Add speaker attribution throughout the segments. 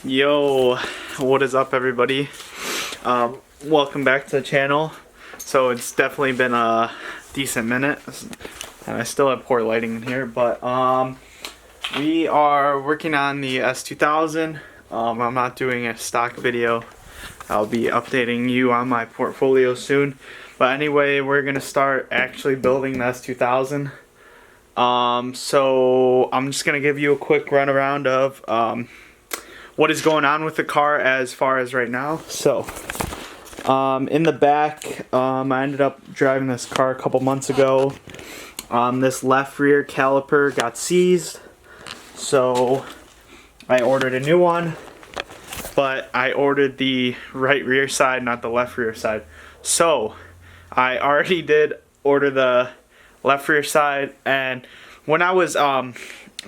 Speaker 1: Yo, what is up, everybody? Welcome back to the channel. So it's definitely been a decent minute, and I still have poor lighting in here, but we are working on the S2000. I'm not doing a stock video. I'll be updating you on my portfolio soon. But anyway, we're gonna start actually building the S2000. So I'm just gonna give you a quick run around of what is going on with the car as far as right now. So in the back, I ended up driving this car a couple months ago. This left rear caliper got seized, so I ordered a new one, but I ordered the right rear side, not the left rear side. So I already did order the left rear side, and when I was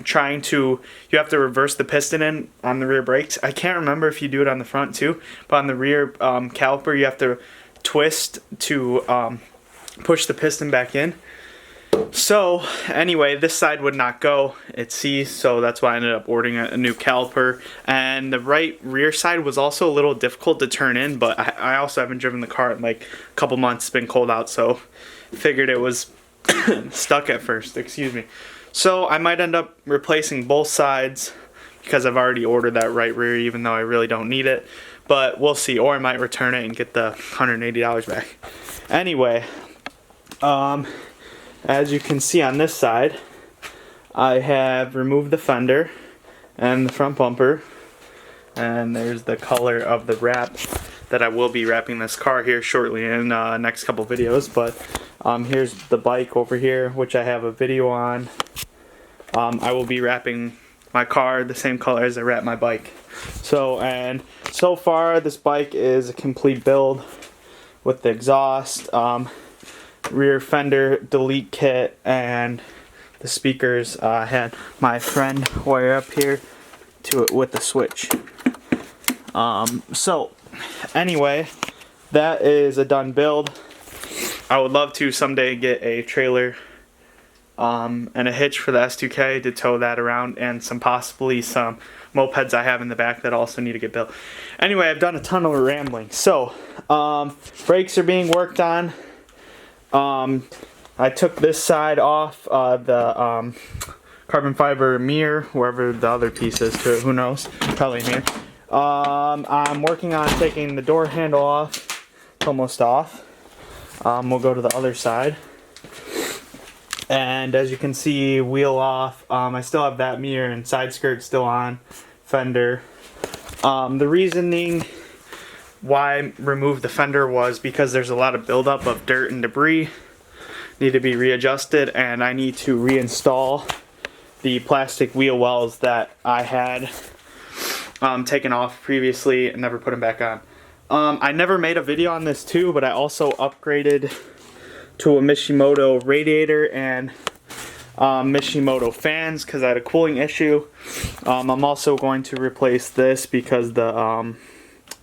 Speaker 1: trying to, you have to reverse the piston in on the rear brakes. I can't remember if you do it on the front too, but on the rear caliper you have to twist to push the piston back in. So anyway, this side would not go, it seized, so that's why I ended up ordering a new caliper. And the right rear side was also a little difficult to turn in, but I also haven't driven the car in like a couple months. It's been cold out, so figured it was stuck at first, excuse me. So I might end up replacing both sides because I've already ordered that right rear, even though I really don't need it. But we'll see, or I might return it and get the $180 back. Anyway, as you can see on this side, I have removed the fender and the front bumper, and there's the color of the wrap that I will be wrapping this car here shortly in next couple videos. But here's the bike over here, which I have a video on. I will be wrapping my car the same color as I wrap my bike. So far this bike is a complete build with the exhaust, rear fender delete kit, and the speakers. I had my friend wire up here to it with the switch. So anyway, that is a done build. I would love to someday get a trailer and a hitch for the S2K to tow that around, and possibly some mopeds I have in the back that also need to get built. Anyway, I've done a ton of rambling. So brakes are being worked on. I took this side off the carbon fiber mirror, wherever the other piece is to it, who knows, probably here. I'm working on taking the door handle off. It's almost off. We'll go to the other side, and as you can see, wheel off. I still have that mirror and side skirt still on, fender. The reasoning why I removed the fender was because there's a lot of buildup of dirt and debris, need to be readjusted, and I need to reinstall the plastic wheel wells that I had taken off previously and never put them back on. I never made a video on this too, but I also upgraded to a Mishimoto radiator and Mishimoto fans because I had a cooling issue. I'm also going to replace this because the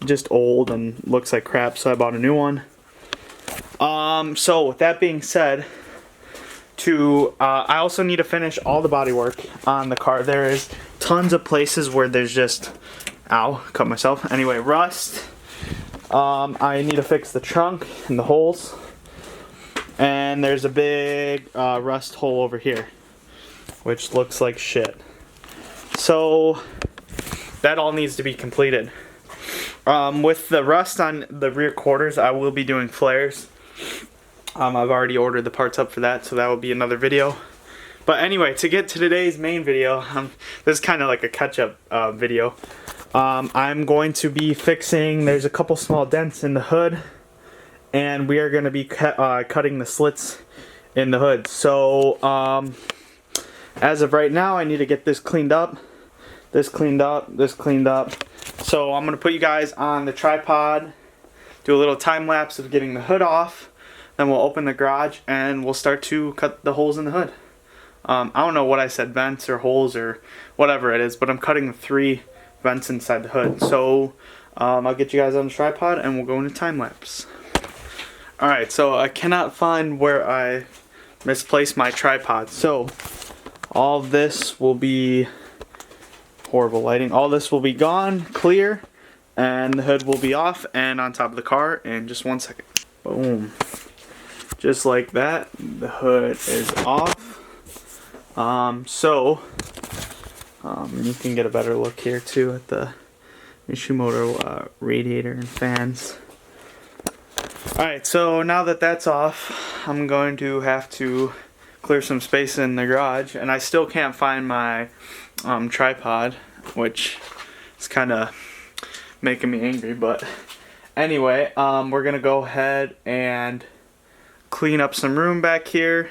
Speaker 1: just old and looks like crap, so I bought a new one. So with that being said, I also need to finish all the bodywork on the car. There is tons of places where there's just, ow, cut myself. Anyway, rust. I need to fix the trunk and the holes. And there's a big rust hole over here, which looks like shit. So that all needs to be completed. With the rust on the rear quarters, I will be doing flares. I've already ordered the parts up for that, so that will be another video. But anyway, to get to today's main video, this is kind of like a catch-up video. I'm going to be fixing, there's a couple small dents in the hood, and we are going to be cutting the slits in the hood. So as of right now, I need to get this cleaned up, this cleaned up, this cleaned up. So I'm going to put you guys on the tripod, do a little time lapse of getting the hood off, then we'll open the garage and we'll start to cut the holes in the hood. I don't know what I said, vents or holes or whatever it is, but I'm cutting the 3 vents inside the hood. So I'll get you guys on the tripod and we'll go into time lapse. Alright, so I cannot find where I misplaced my tripod. So all of this will be horrible lighting. All this will be gone, clear, and the hood will be off and on top of the car in just 1 second. Boom. Just like that, the hood is off. You can get a better look here too at the Mishimoto radiator and fans. Alright, so now that that's off, I'm going to have to clear some space in the garage, and I still can't find my tripod, which is kind of making me angry, but anyway, we're gonna go ahead and clean up some room back here,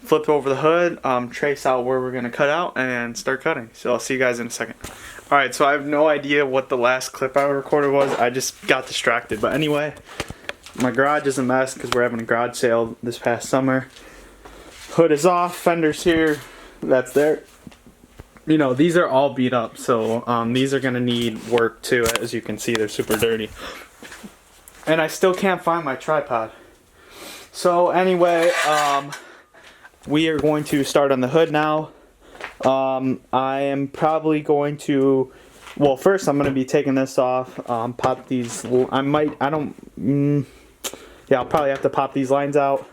Speaker 1: flip over the hood, trace out where we're gonna cut out, and start cutting. So I'll see you guys in a second. Alright, so I have no idea what the last clip I recorded was. I just got distracted, but anyway, my garage is a mess because we're having a garage sale this past summer. Hood is off, fender's here, that's there. You know, these are all beat up, so these are gonna need work too. As you can see, they're super dirty. And I still can't find my tripod. So anyway, we are going to start on the hood now. I am probably going to, well, first I'm going to be taking this off, pop these, I'll probably have to pop these lines out,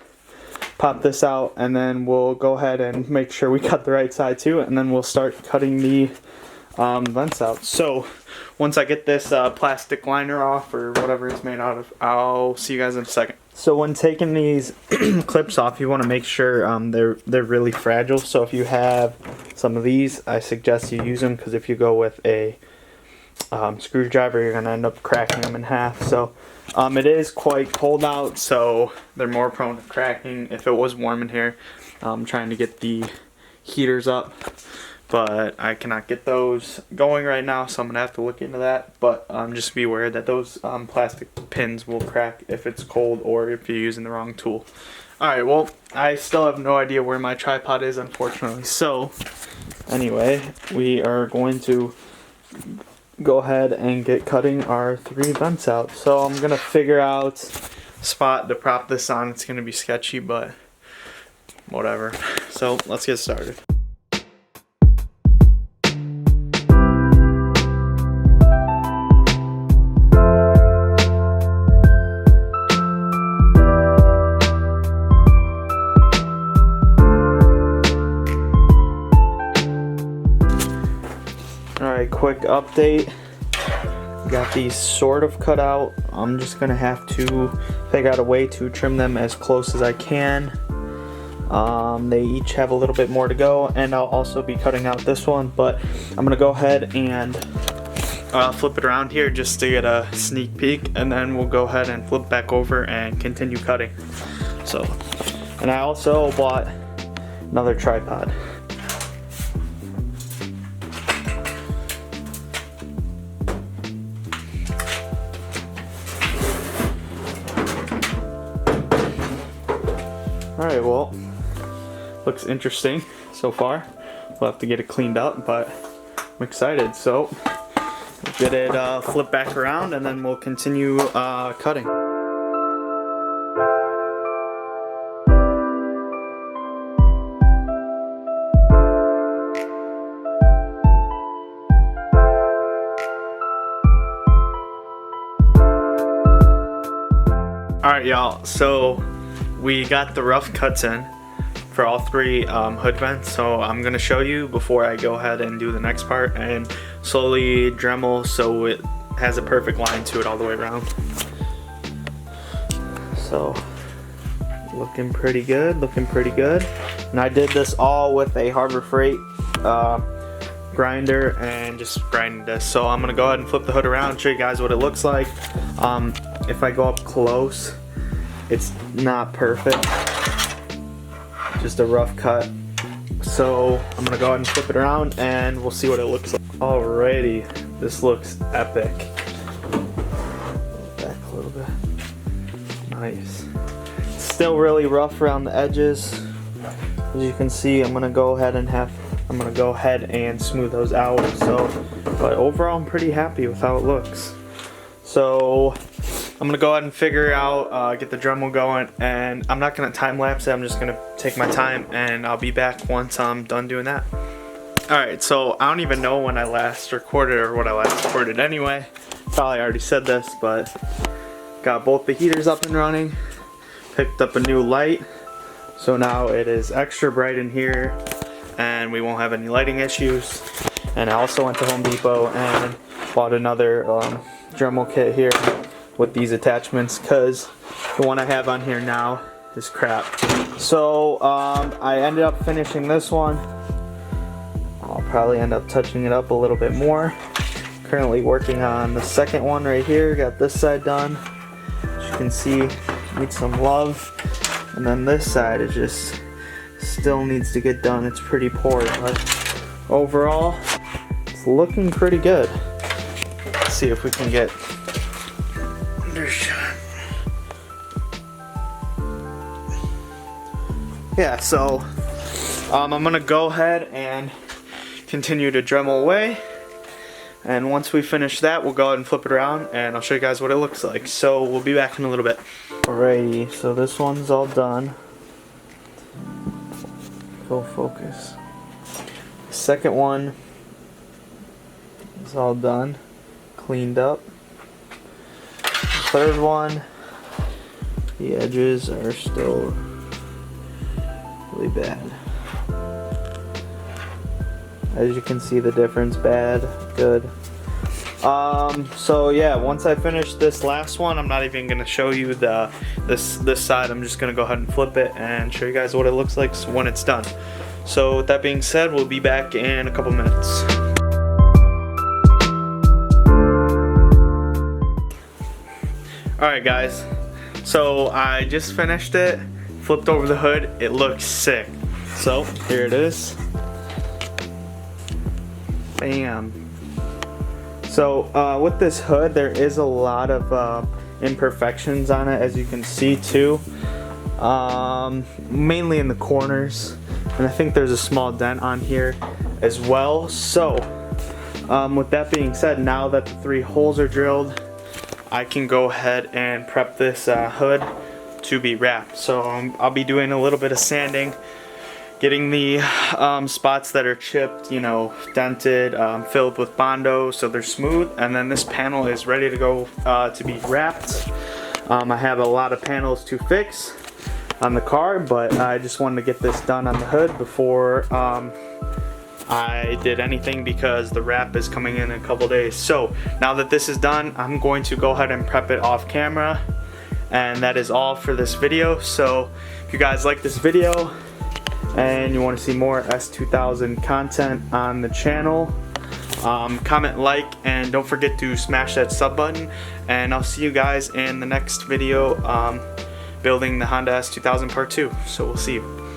Speaker 1: pop this out, and then we'll go ahead and make sure we cut the right side too, and then we'll start cutting the vents out. So once I get this plastic liner off, or whatever it's made out of, I'll see you guys in a second. So when taking these clips off, you want to make sure they're really fragile. So if you have some of these, I suggest you use them, because if you go with a screwdriver, you're going to end up cracking them in half. So it is quite cold out, so they're more prone to cracking. If it was warm in here, I'm trying to get the heaters up, but I cannot get those going right now, so I'm going to have to look into that. But just be aware that those plastic pins will crack if it's cold or if you're using the wrong tool. Alright, well, I still have no idea where my tripod is, unfortunately. So, anyway, we are going to go ahead and get cutting our 3 vents out. So I'm going to figure out a spot to prop this on. It's going to be sketchy, but whatever. So, let's get started. Alright, quick update. Got these sort of cut out. I'm just gonna have to figure out a way to trim them as close as I can. They each have a little bit more to go, and I'll also be cutting out this one, but I'm gonna go ahead and flip it around here just to get a sneak peek, and then we'll go ahead and flip back over and continue cutting. So, and I also bought another tripod. Alright, well, looks interesting so far. We'll have to get it cleaned up, but I'm excited. So, we'll get it flipped back around, and then we'll continue cutting. Alright, y'all, so we got the rough cuts in for all 3 hood vents, so I'm going to show you before I go ahead and do the next part and slowly Dremel so it has a perfect line to it all the way around. So, looking pretty good, looking pretty good. And I did this all with a Harbor Freight grinder and just grinding this. So I'm going to go ahead and flip the hood around and show you guys what it looks like. If I go up close, it's not perfect, just a rough cut. So I'm gonna go ahead and flip it around and we'll see what it looks like. Alrighty, this looks epic. Back a little bit. Nice. Still really rough around the edges. As you can see, I'm gonna go ahead and smooth those out. So, but overall, I'm pretty happy with how it looks. So I'm gonna go ahead and figure out, get the Dremel going, and I'm not gonna time lapse it. I'm just gonna take my time, and I'll be back once I'm done doing that. Alright, so I don't even know when I last recorded or what I last recorded anyway. Probably already said this, but got both the heaters up and running. Picked up a new light. So now it is extra bright in here and we won't have any lighting issues. And I also went to Home Depot and bought another Dremel kit here with these attachments because the one I have on here now is crap. So I ended up finishing this one. I'll probably end up touching it up a little bit more. Currently working on the second one right here. Got this side done. As you can see, needs some love. And then this side is just still needs to get done. It's pretty poor, but overall it's looking pretty good. Let's see if we can get undershot. Yeah, so I'm gonna go ahead and continue to Dremel away, and once we finish that we'll go ahead and flip it around and I'll show you guys what it looks like. So we'll be back in a little bit. Alrighty, so this one's all done. Full focus. The second one is all done, cleaned up. The third one, the edges are still really bad. As you can see the difference, bad, good. So yeah, once I finish this last one, I'm not even gonna show you this side. I'm just gonna go ahead and flip it and show you guys what it looks like when it's done. So with that being said, we'll be back in a couple minutes. Alright guys, so I just finished it, flipped over the hood, it looks sick. So here it is. Bam. So with this hood, there is a lot of imperfections on it, as you can see too. Mainly in the corners, and I think there's a small dent on here as well. So with that being said, now that the 3 holes are drilled, I can go ahead and prep this hood to be wrapped. So I'll be doing a little bit of sanding, getting the spots that are chipped, you know, dented, filled with Bondo so they're smooth, and then this panel is ready to go to be wrapped. I have a lot of panels to fix on the car, but I just wanted to get this done on the hood before I did anything because the wrap is coming in a couple days. So now that this is done, I'm going to go ahead and prep it off camera, and that is all for this video. So if you guys like this video and you want to see more S2000 content on the channel, comment, like, and don't forget to smash that sub button, and I'll see you guys in the next video building the Honda S2000 Part 2. So we'll see you.